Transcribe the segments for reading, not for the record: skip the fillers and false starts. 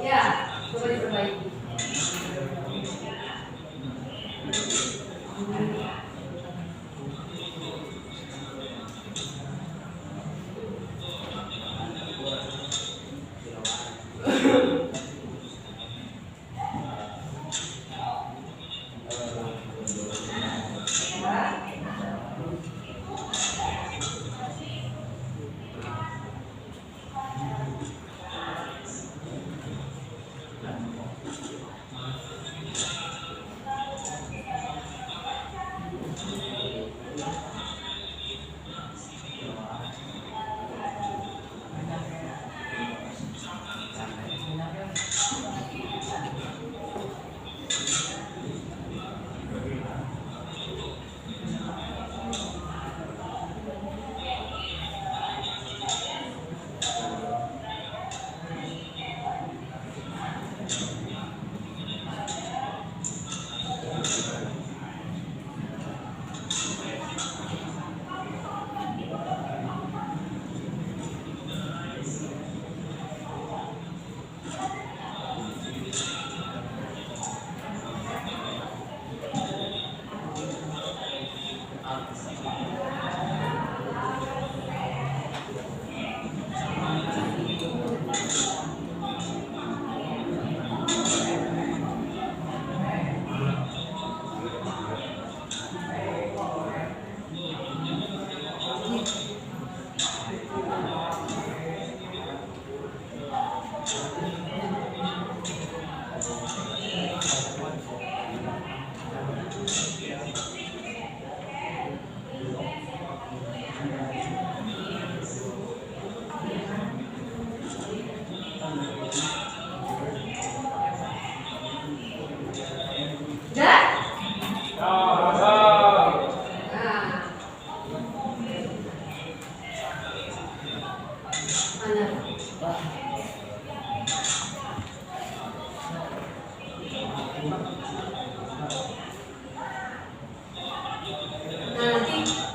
Ya, coba diperbaiki.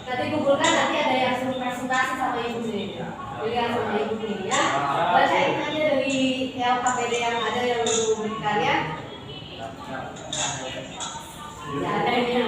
Nanti kumpulkan, nanti ada yang suruh presentasi sama ibu nih. Dilihat sama ibu nih ya. Bacain aja dari LKPD yang ada yang ibu berikan ya. Ya adanya.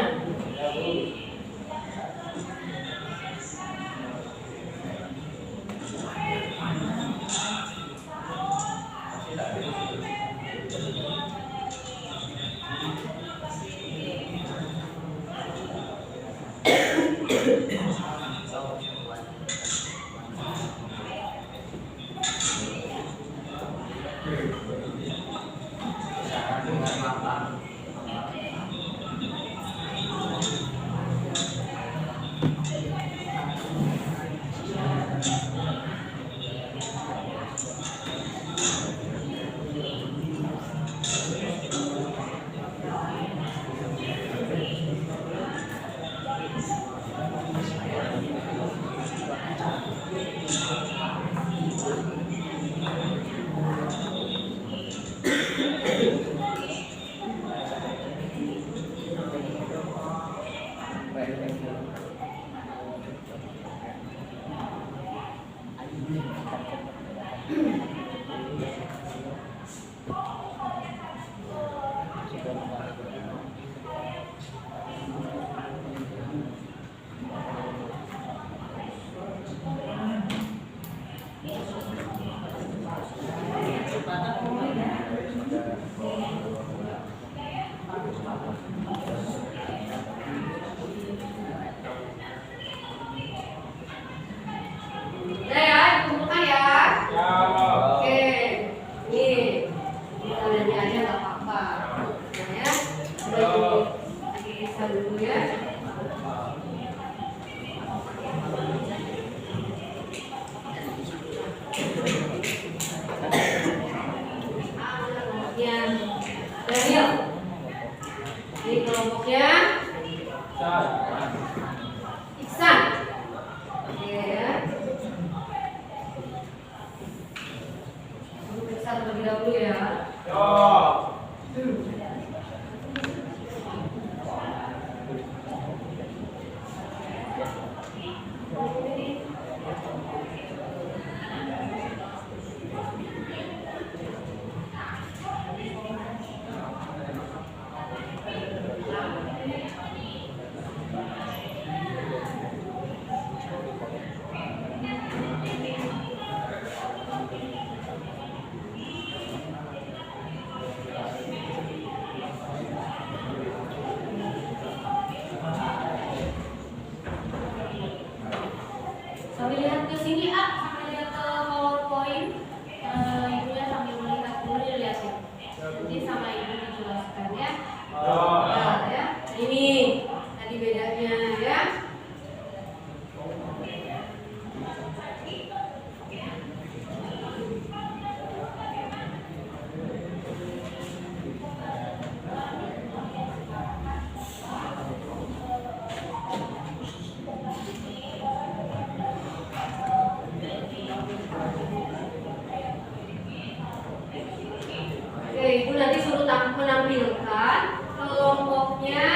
Ibu nanti suruh menampilkan kelompoknya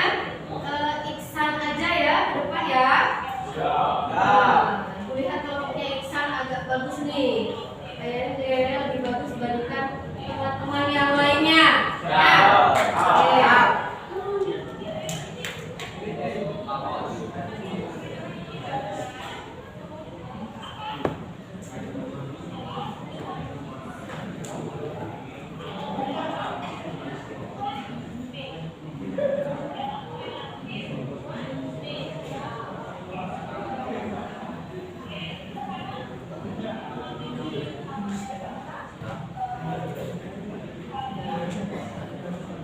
Iksan aja ya ke depan ya. Nah, Ibu lihat kelompoknya Iksan agak bagus nih. Kayaknya lebih bagus dibandingkan teman-teman yang lainnya. Ya.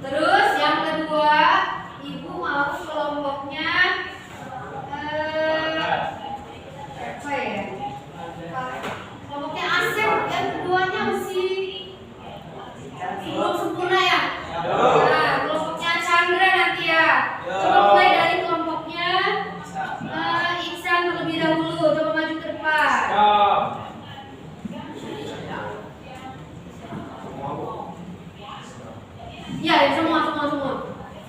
Terus yang kedua, Ibu mau kelompoknya apa ya? Kelompoknya Asep, yang keduanya masih belum sempurna ya? Nah, kelompoknya Chandra nanti ya. Coba mulai dari kelompoknya Iksan terlebih dahulu. Coba maju ke depan. Ya, semua.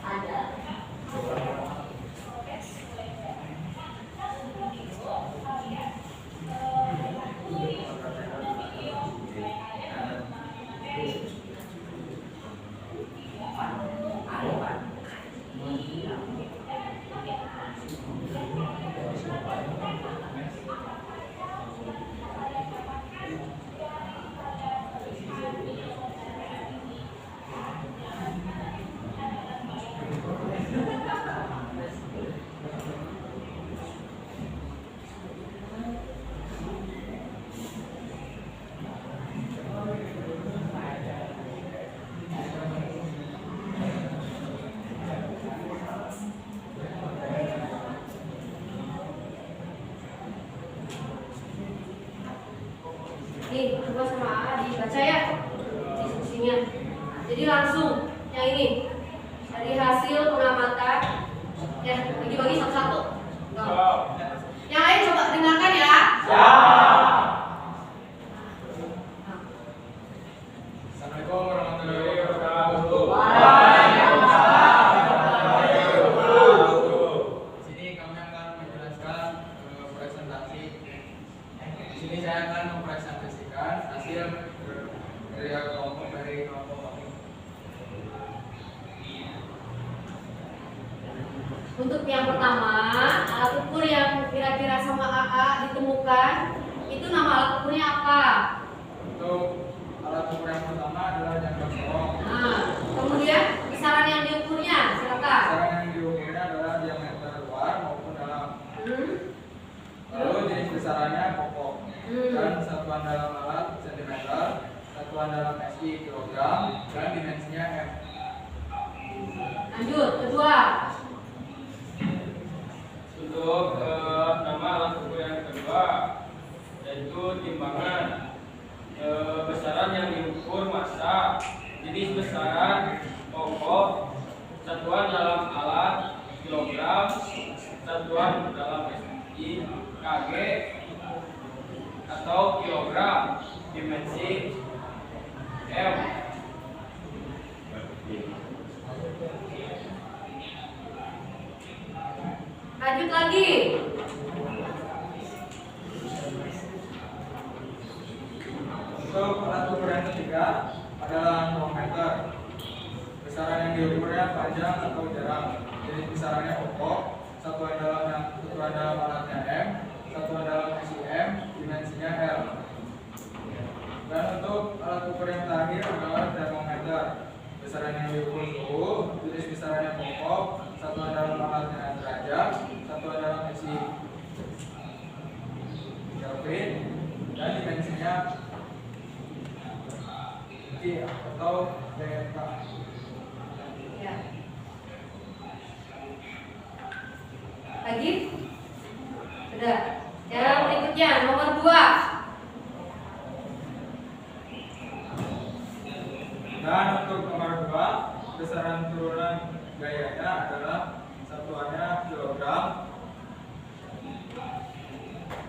Ada. Nih, coba sama A dibaca ya instruksinya. Jadi langsung yang ini dari hasil pengamatan ya, bagi-bagi satu-satu. Yang lain coba dengarkan ya. Assalamualaikum warahmatullahi wabarakatuh. Di sini kami akan menjelaskan presentasi. Di sini saya akan mempresentasikan hasil dari kelompok kami. Untuk yang pertama, alat ukur yang kira-kira sama AA ditemukan, itu nama alat ukurnya apa? Untuk alat ukur yang pertama adalah jam kosong. Nah, kemudian kisaran yang diukurnya, silakan. Sasaran yang diukurnya adalah diameter luar maupun dalam. Lalu jenis besarannya pokok. Dan satuan dalam alat cm, satuan dalam SI kilogram, dan dimensinya M. Lanjut, kedua. Untuk nama alat ukur yang kedua yaitu timbangan. Besaran yang diukur massa, jenis besaran pokok, satuan dalam alat kilogram, satuan dalam SI kg atau kilogram, dimensi M. Lanjut lagi. Untuk alat ukur yang ketiga adalah kronometer. Besaran yang diukurnya panjang atau jarak. Jenis besarannya pokok, satuan dalam alatnya M, satuan dalam SI M, dimensinya L. Dan untuk alat ukur yang terakhir adalah termometer. Besaran yang diukur suhu, jenis besarannya pokok, satuan dalam alatnya derajat, satuan dalam SI Kelvin, dan dimensinya K atau DMK. Ya. Lagi? Sudah. Yang berikutnya nomor 2. Dan untuk nomor 2, besaran turunan gayanya adalah satuannya kilogram,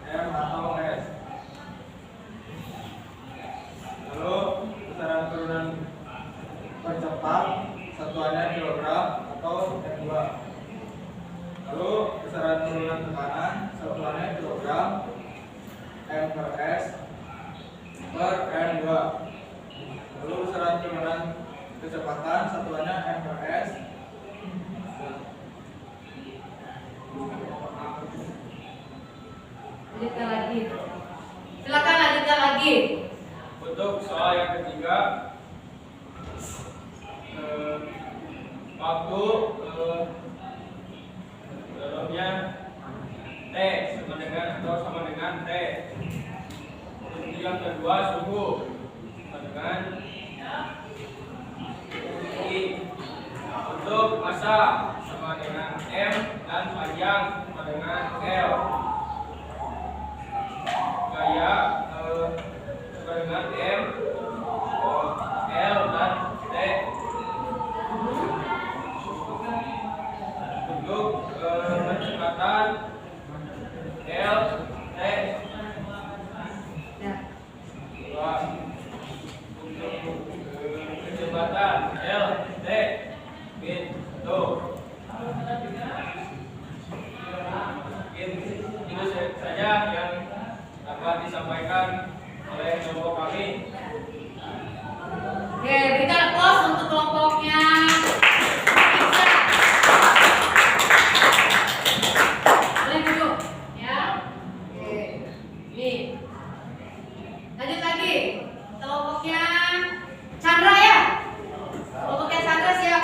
M atau S. Lalu besaran turunan satuannya kilogram atau M2. Lalu besaran turunan tekanan satuannya kilogram M per S per M2. Lalu besaran turunan kecepatan satuannya M per S. Lanjutkan lagi. Silakan lanjutkan lagi. Untuk soal yang ketiga, waktu dalamnya T sama dengan atau sama dengan T. Untuk yang kedua, suhu sama dengan I. Untuk massa sama dengan M dan panjang sama dengan L. Gaya sama dengan M, L dan T. Untuk kecepatan L, T. Ya. Untuk kecepatan L, T. Gitu. Mungkin itu saja yang dapat disampaikan oleh kelompok kami. Oke, berikan applause untuk kelompoknya. Boleh duduk, ya. Oke, nih. Lanjut lagi. Kelompoknya Chandra ya. Kelompoknya Chandra siap.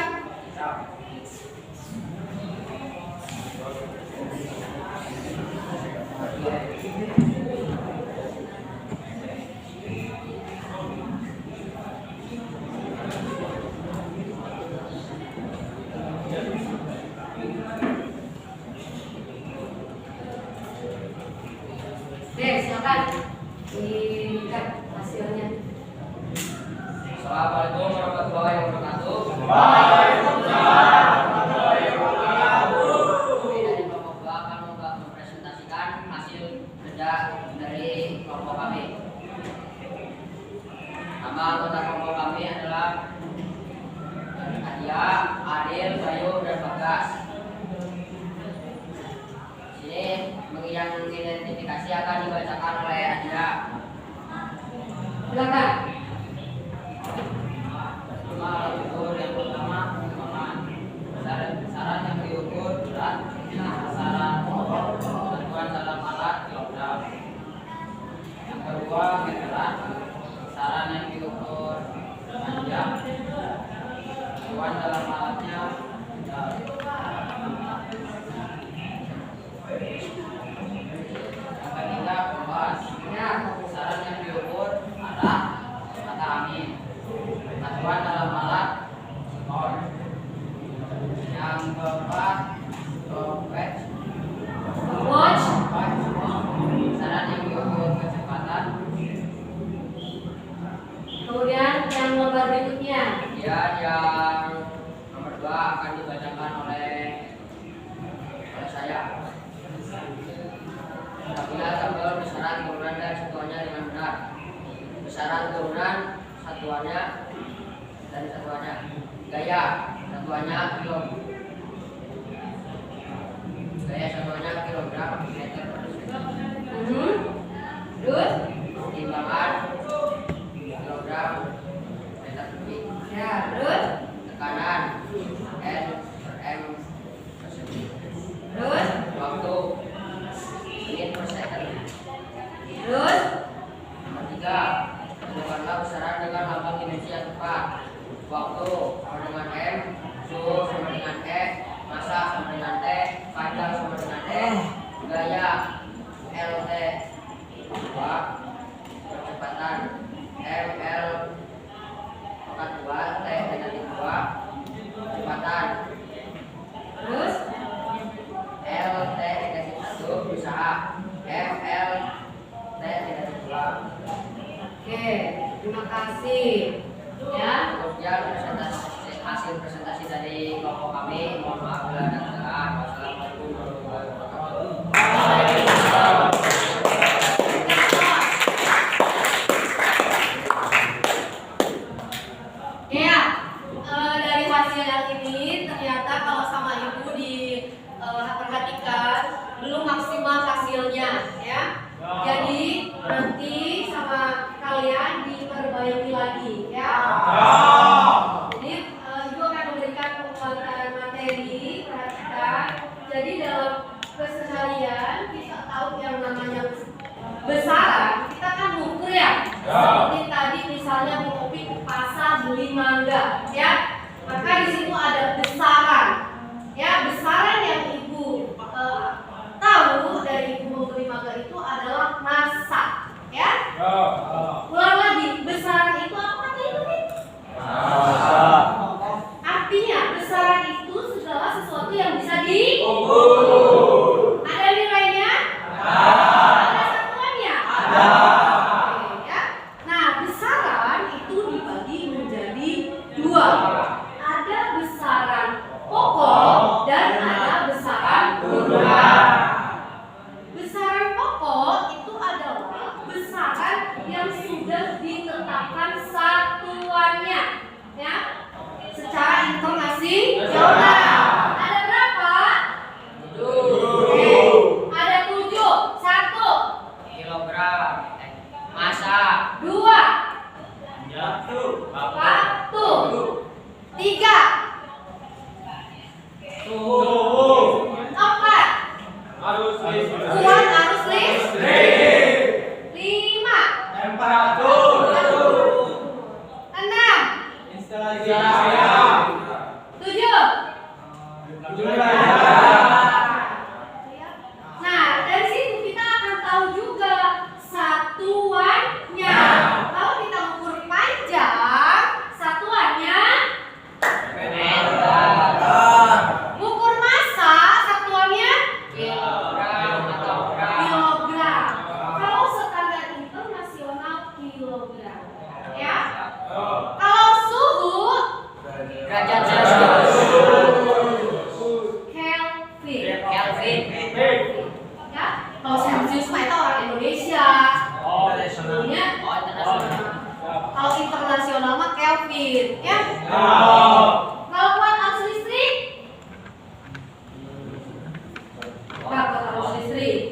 Oke, silakan dilihat hasilnya. Assalamualaikum warahmatullahi wabarakatuh. Oke, dari kelompok 2 kami akan mempresentasikan hasil kerja dari kelompok kami. Nama anggota kelompok kami adalah Adia, Adil, Bayu, dan Bagas. Sini yang identifikasi akan dibacakan oleh Adia. Silakan. Pertama alat ukur yang pertama pengembangan besaran yang diukur berat besaran satuan dalam alat kilogram. Yang kedua meteran besaran yang diukur panjang satuan dalam alatnya meter. Yang ketiga kompas Ya. besaran yang diukur arah mata angin satuan dalam alat ton. Yang keempat watch Watch. besaran yang diukur kecepatan. Kemudian yang nomor berikutnya. Kemudian yang nomor 2 akan dibacakan oleh saya. Apabila tabel besaran turunan dan satuannya dengan benar. Besaran turunan satuannya dan satuannya. Gaya satuannya kilo. Gaya satuannya kilogram meter per detik. Terus? Timbangan kilogram meter per detik. Ya, terus? Tekanan N per M per detik. Terus? Waktu menit per second. Terus? Nomor 3, tentukanlah besaran dengan lambang dimensi yang tepat. Waktu sama dengan M, suhu sama dengan E, massa sama dengan T, panjang sama dengan T, gaya LT 2, kecepatan ML pangkat 2, T negatif 2, kecepatan Terus? LT negatif 1, berusaha ML T negatif 2. Oke, terima kasih. Ya. Kemudian hasil presentasi dari kelompok kami. Mohon maaf bila ada kesalahan. Wassalamualaikum warahmatullahi wabarakatuh. Ya, dari hasil yang mangga, ya. Maka di situ ada besaran, ya. Besaran yang ibu tahu dari ibu memberi mangga itu adalah massa, ya. Ulang lagi, besaran itu apa tadi itu? Artinya besaran itu segala sesuatu yang bisa diukur. Ada nilainya? Ada satuannya? Oke, ya. Nah, besaran itu dibagi menjadi dua. Ada besaran pokok dan ada besaran turunan. Besaran pokok itu adalah besaran yang sudah ditetapkan satuannya, ya, secara internasional. Ada berapa? 7. Ada 7. 1, Kilogram. Massa. 2, waktu. 3, Suhu. 4, Arus listrik. kuat arus listrik. 5, Temperatur. 6, Instalasi daya. 7. Jumlah. Nah, dari situ kita akan tahu juga satuannya. Kalau kita ukur panjang, satuannya ukur massa, satuannya Kilogram atau gram. kilogram. Kalau standar internasional kilogram, ya. Kalau suhu Derajat Celcius. Kelvin, Kelvin. ya. Kalau Celsius mah itu orang Indonesia. Suhunya Oh, internasional. kalau internasional mah Kelvin, ya. Kalau kuat arus listrik, kuat arus listrik,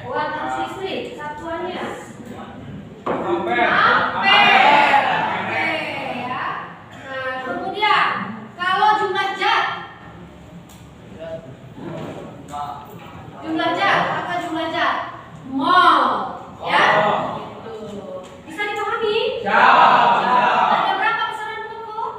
kuat arus listrik, satuannya ampere. Oke, ya. Nah, kemudian kalau jumlah zat, apa jumlah zat? Mol, ya. Gitu. Bisa dipahami? Ada berapa besaran pokok?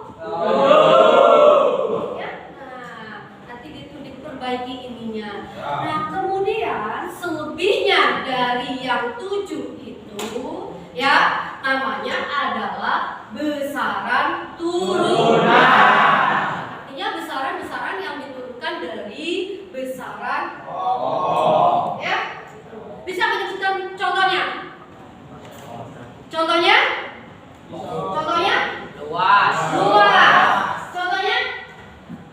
Ya. Nah, nanti diperbaiki ininya. Nah, kemudian selebihnya dari yang 7 itu, ya, namanya adalah besaran turunan. Artinya besaran-besaran yang diturunkan dari besaran pokok. Ya. Bisa menyebutkan contohnya? Contohnya? Contohnya? Luas. Contohnya?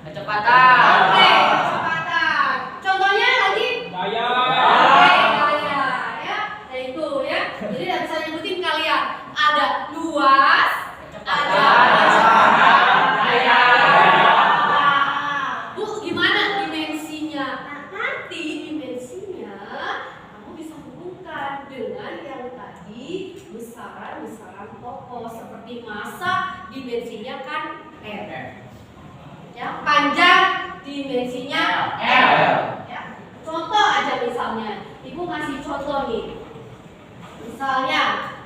Kecepatan. Oke, kecepatan. Contohnya lagi? Daya. Oke, kalian, ya. Nah, itu, ya. Jadi tidak bisa nyebutin kalian. Ada luas, ada Bu, gimana dimensinya? Nah, nanti dimensinya kamu bisa hubungkan dengan yang tadi besaran-besaran pokok seperti massa dimensinya kan M. Ya, panjang dimensinya L. Ya. Contoh aja misalnya, Ibu ngasih contoh nih. Misalnya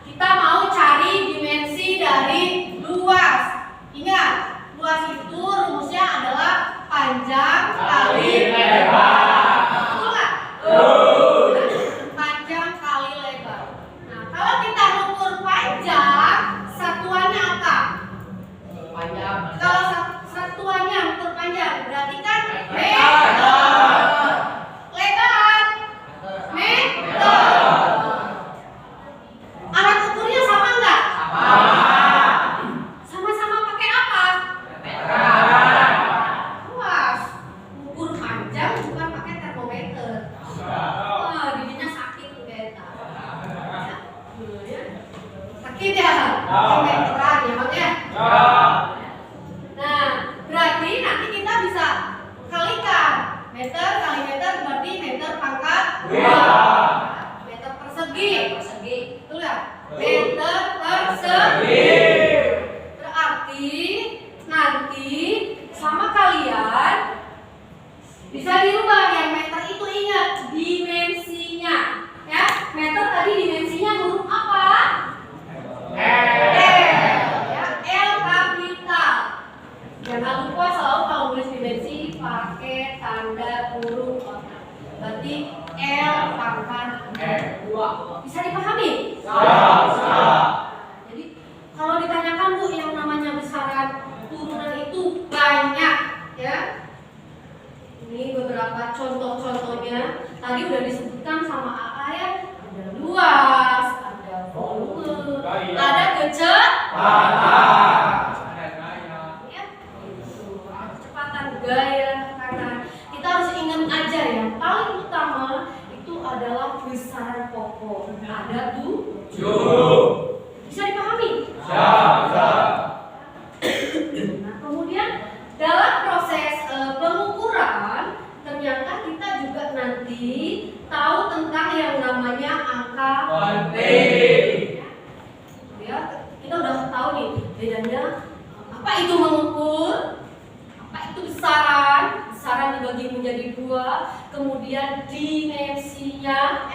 kita mau cari dimensi dari luas. Ingat, luas itu rumusnya adalah panjang kali lebar. Betul nggak? Panjang kali lebar. Nah, kalau kita ukur panjang, satuannya apa? Panjang. Kalau satuannya ukur panjang, berarti kan meter. Lebar, meter. Alat ukurnya sama nggak? Sama-sama pakai apa? Luas. Ukur panjang bukan pakai termometer. Wah, giginya sakit tuh beta. Ya. Sakit ya? Termometeran ya, Bang ya? Nah, berarti nanti kita bisa kalikan. Meter kali meter berarti meter pangkat 2. Meter persegi. Betul ya? Meter persegi. Berarti nanti sama kalian bisa dirubah. Yang meter itu ingat dimensinya, ya. Meter tadi dimensinya huruf apa? L. Ya, L jangan lupa selalu kalau nulis dimensi pakai tanda kurung kotak. Berarti L pangkat R2. Bisa dipahami? Jadi kalau ditanyakan Bu yang namanya besaran turunan itu banyak ya. Ini beberapa contoh-contohnya. Tadi udah disebutkan sama AA ya. Ada luas, ada volume, ada kecepatan. Ya, gitu. Ada kecepatan, gaya, tekanan. Kita harus ingat aja yang paling utama itu adalah besaran pokok. Ada 7. Bisa dipahami? Nah, kemudian dalam proses pengukuran ternyata kita juga nanti tahu tentang yang namanya angka penting. Ya, kita udah tahu nih bedanya apa itu mengukur, apa itu besaran. Besaran dibagi menjadi 2, kemudian dimensinya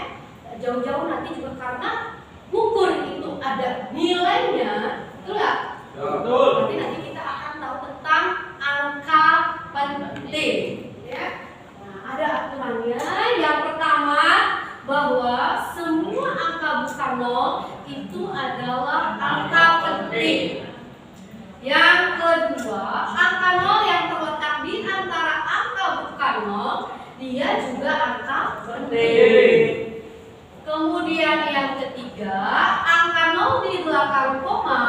jauh-jauh nanti juga karena ukur itu ada nilainya, betul nggak? Betul. Nanti kita akan tahu tentang angka penting, ya. Nah, ada aturannya. Yang pertama bahwa semua angka bukan 0 itu adalah angka penting. Yang kedua, angka 0 yang terletak di antara angka bukan 0 dia juga angka penting. Kemudian yang ketiga, angka 0 di belakang koma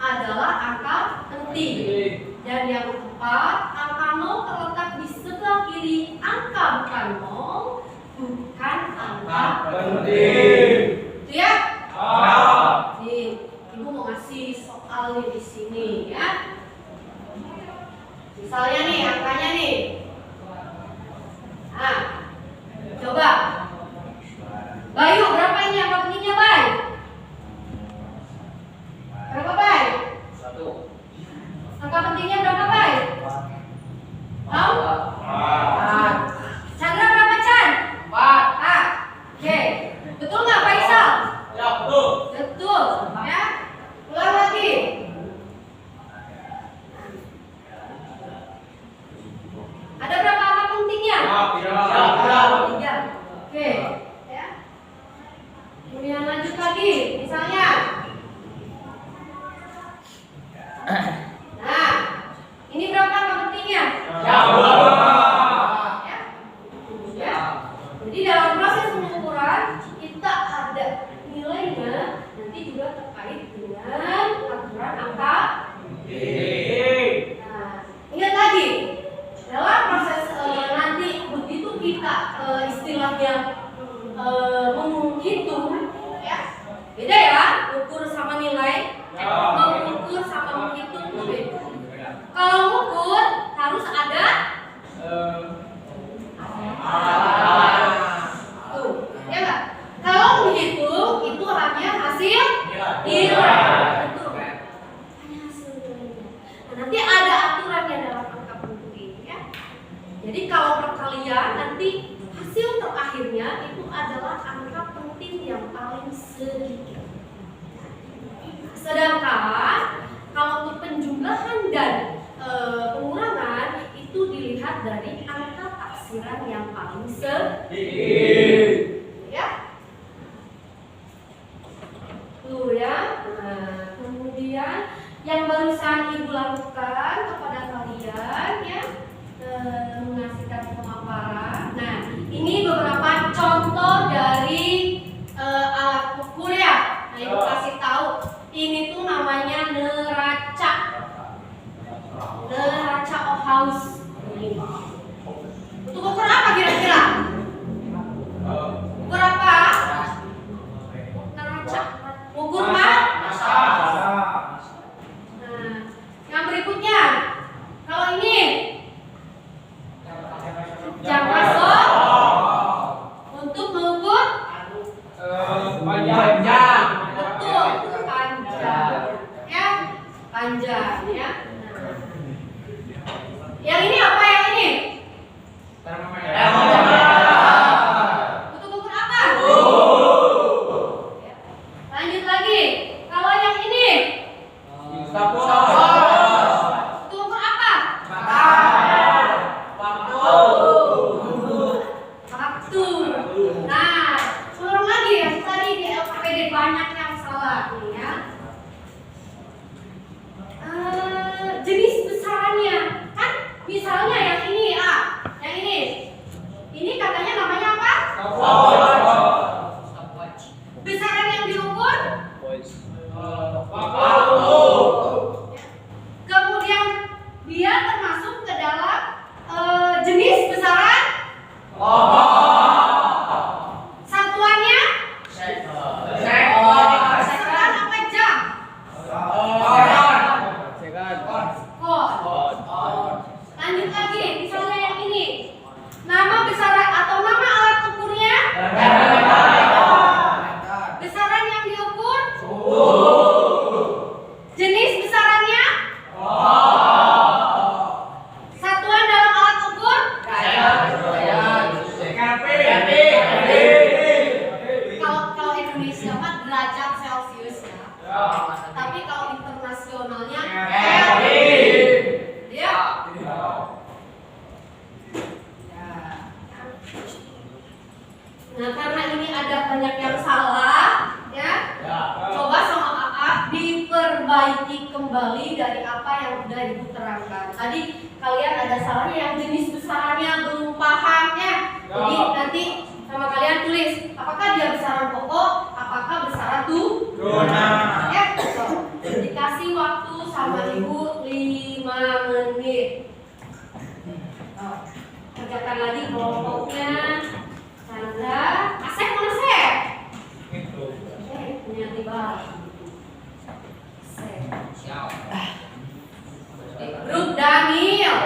adalah angka penting. Dan yang keempat, angka 0 terletak di sebelah kiri angka bukan 0 bukan angka penting. Itu ya? Nih, Ibu mau ngasih soal nih di sini ya. Misalnya nih angkanya nih. Nah, coba. Bayu, berapa ini angka pentingnya, Bay? Berapa, Bay? 1. Angka pentingnya berapa, Bay? Tahu? 4. Chandra berapa, Chan? 4. Oke. Betul nggak, Faisal? Ya, betul. Betul. Ya. Ulang lagi. Ada berapa angka pentingnya? 3. Oke. Ya. Kemudian lanjut lagi. Misalnya. Nah, ini berapa angka pentingnya? Ya. Ya. Jadi dalam proses pengukuran kita ada nilainya nanti juga terkait dengan aturan angka. Nah, ingat lagi dalam proses nanti begitu kita istilahnya menghitung ya beda ya ukur sama nilai mengukur sama menghitung itu beda. Kalau mengukur harus ada tuh ya nggak. Kalau menghitung itu hanya hasil nilai. Betul. Hanya hasil nilainya. Nah, nanti ada aturannya dalam angka penting ya. Jadi kalau perkalian nanti hasil terakhirnya itu adalah angka penting yang paling sedikit. Sedangkan kalau untuk penjumlahan dan pengurangan itu dilihat dari angka taksiran yang paling sedikit. Ya. Tuh ya. Nah, kemudian yang barusan Ibu lakukan kepada kalian ya mengasihkan pemaparan. Nah, ini beberapa contoh dari alat ukur ya. Nah, Ibu kasih tahu. Ini tuh namanya neraca. Neraca Ohaus. Untuk ukur apa kira-kira? Ukur apa? Neraca. Ukur massa. Nah, yang berikutnya. Kalau ini jam masuk untuk mengukur Panjang. betul panjang ya panjang ya. Yang ini apa yang ini? Untuk ukur apa? Ya. Lanjut lagi. Kalau yang ini untuk ukur apa? dari apa yang sudah ibu terangkan. Tadi kalian ada salahnya yang jenis besarannya belum paham ya. Jadi nanti sama kalian tulis apakah dia besaran pokok, apakah besaran turunan. Ya, so, dikasih waktu sama ibu 5 menit. Oh, kerjakan lagi kelompoknya. Chandra, Asep mana Asep? Punya tiba. Grup Daniel,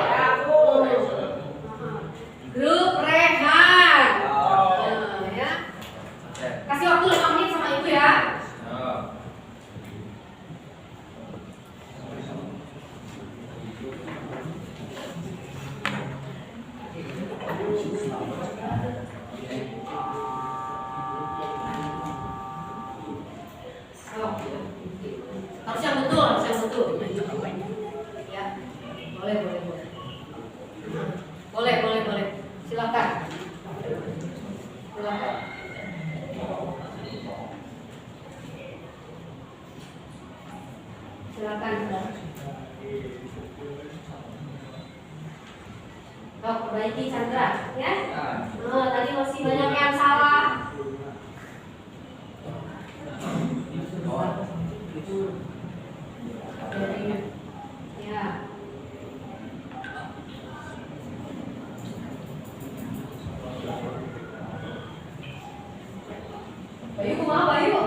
grup Rehan, ya. Kasih waktu 5 menit sama ibu ya. Harus yang betul, harus yang betul. Ya, boleh. Silakan. Perbaiki Chandra, ya. Tadi masih banyak yang salah. Ya. Bayu kumaha Bayu?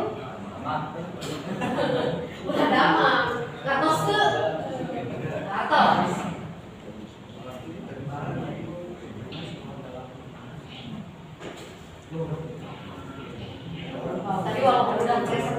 Udah damang. Gatos ke? Gatos. Tadi walaupun udah